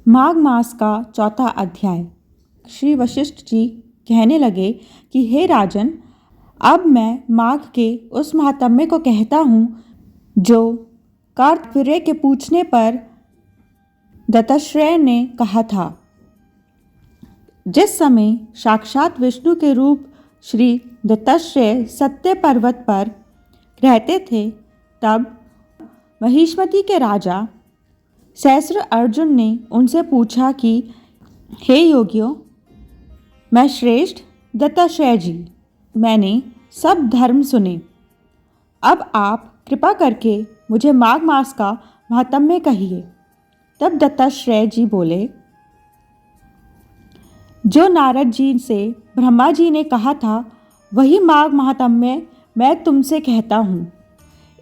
माघ मास का चौथा अध्याय। श्री वशिष्ठ जी कहने लगे कि हे राजन, अब मैं माघ के उस महात्म्य को कहता हूँ जो कार्तवीर्य के पूछने पर दत्तात्रेय ने कहा था। जिस समय साक्षात विष्णु के रूप श्री दत्तात्रेय सत्य पर्वत पर रहते थे, तब महिष्मति के राजा सहस्र अर्जुन ने उनसे पूछा कि हे योगियों, मैं श्रेष्ठ दत्तात्रेय जी, मैंने सब धर्म सुने। अब आप कृपा करके मुझे माघ मास का महात्म्य कहिए। तब दत्तात्रेय जी बोले, जो नारद जी से ब्रह्मा जी ने कहा था वही माघ महात्म्य मैं तुमसे कहता हूँ।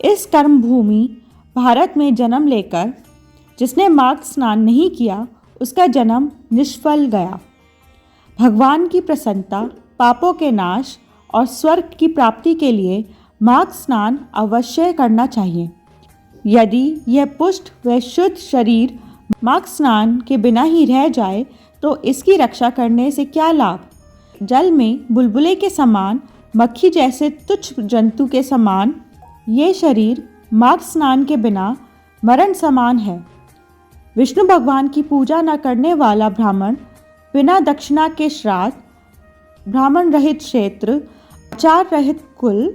इस कर्म भूमि भारत में जन्म लेकर जिसने माघ स्नान नहीं किया, उसका जन्म निष्फल गया। भगवान की प्रसन्नता, पापों के नाश और स्वर्ग की प्राप्ति के लिए माघ स्नान अवश्य करना चाहिए। यदि यह पुष्ट व शुद्ध शरीर माघ स्नान के बिना ही रह जाए तो इसकी रक्षा करने से क्या लाभ। जल में बुलबुले के समान, मक्खी जैसे तुच्छ जंतु के समान ये शरीर माघ स्नान के बिना मरण समान है। विष्णु भगवान की पूजा न करने वाला ब्राह्मण, बिना दक्षिणा के श्राद्ध, ब्राह्मण रहित क्षेत्र, आचार रहित कुल,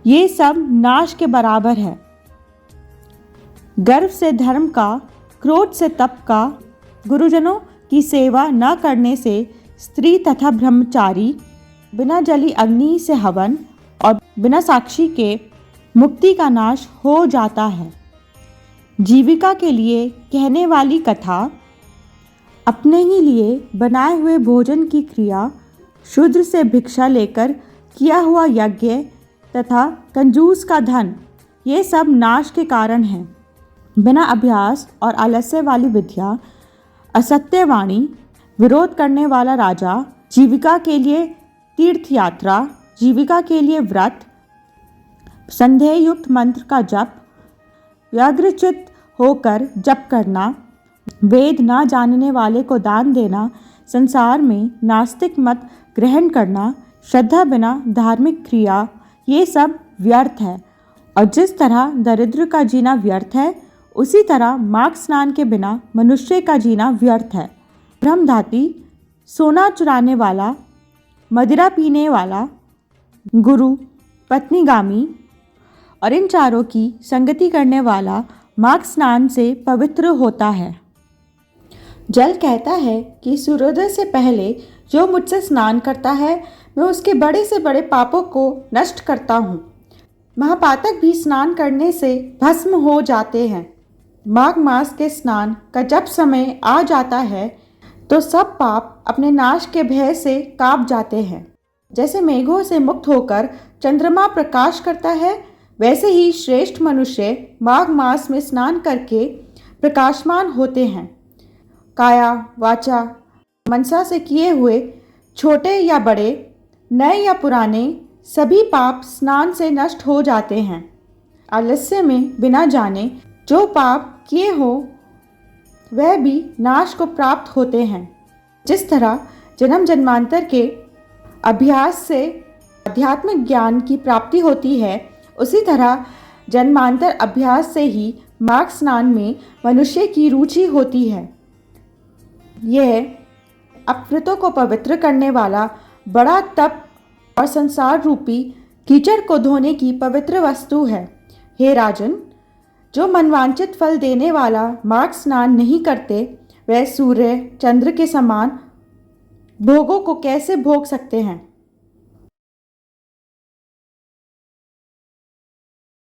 ये सब नाश के बराबर है। गर्व से धर्म का, क्रोध से तप का, गुरुजनों की सेवा न करने से स्त्री तथा ब्रह्मचारी, बिना जली अग्नि से हवन और बिना साक्षी के मुक्ति का नाश हो जाता है। जीविका के लिए कहने वाली कथा, अपने ही लिए बनाए हुए भोजन की क्रिया, शूद्र से भिक्षा लेकर किया हुआ यज्ञ तथा कंजूस का धन, ये सब नाश के कारण हैं। बिना अभ्यास और आलस्य वाली विद्या, असत्य वाणी, विरोध करने वाला राजा, जीविका के लिए तीर्थ यात्रा, जीविका के लिए व्रत, संदेह युक्त मंत्र का जप, व्याग्रचित होकर जप करना, वेद ना जानने वाले को दान देना, संसार में नास्तिक मत ग्रहण करना, श्रद्धा बिना धार्मिक क्रिया, ये सब व्यर्थ है। और जिस तरह दरिद्र का जीना व्यर्थ है, उसी तरह माघ स्नान के बिना मनुष्य का जीना व्यर्थ है। ब्रह्मधाती, सोना चुराने वाला, मदिरा पीने वाला, गुरु, पत्नीगामी और इन चारों की संगति करने वाला माघ स्नान से पवित्र होता है। जल कहता है कि सूर्योदय से पहले जो मुझसे स्नान करता है, मैं उसके बड़े से बड़े पापों को नष्ट करता हूँ। महापातक भी स्नान करने से भस्म हो जाते हैं। माघ मास के स्नान का जब समय आ जाता है तो सब पाप अपने नाश के भय से कांप जाते हैं। जैसे मेघों से मुक्त होकर चंद्रमा प्रकाश करता है, वैसे ही श्रेष्ठ मनुष्य माघ मास में स्नान करके प्रकाशमान होते हैं। काया, वाचा, मनसा से किए हुए छोटे या बड़े, नए या पुराने, सभी पाप स्नान से नष्ट हो जाते हैं। आलस्य में बिना जाने जो पाप किए हो वह भी नाश को प्राप्त होते हैं। जिस तरह जन्म जन्मांतर के अभ्यास से आध्यात्मिक ज्ञान की प्राप्ति होती है, उसी तरह जन्मांतर अभ्यास से ही माघ स्नान में मनुष्य की रुचि होती है। यह अपवित्रों को पवित्र करने वाला बड़ा तप और संसार रूपी कीचड़ को धोने की पवित्र वस्तु है। हे राजन, जो मनवांचित फल देने वाला माघ स्नान नहीं करते, वह सूर्य चंद्र के समान भोगों को कैसे भोग सकते हैं।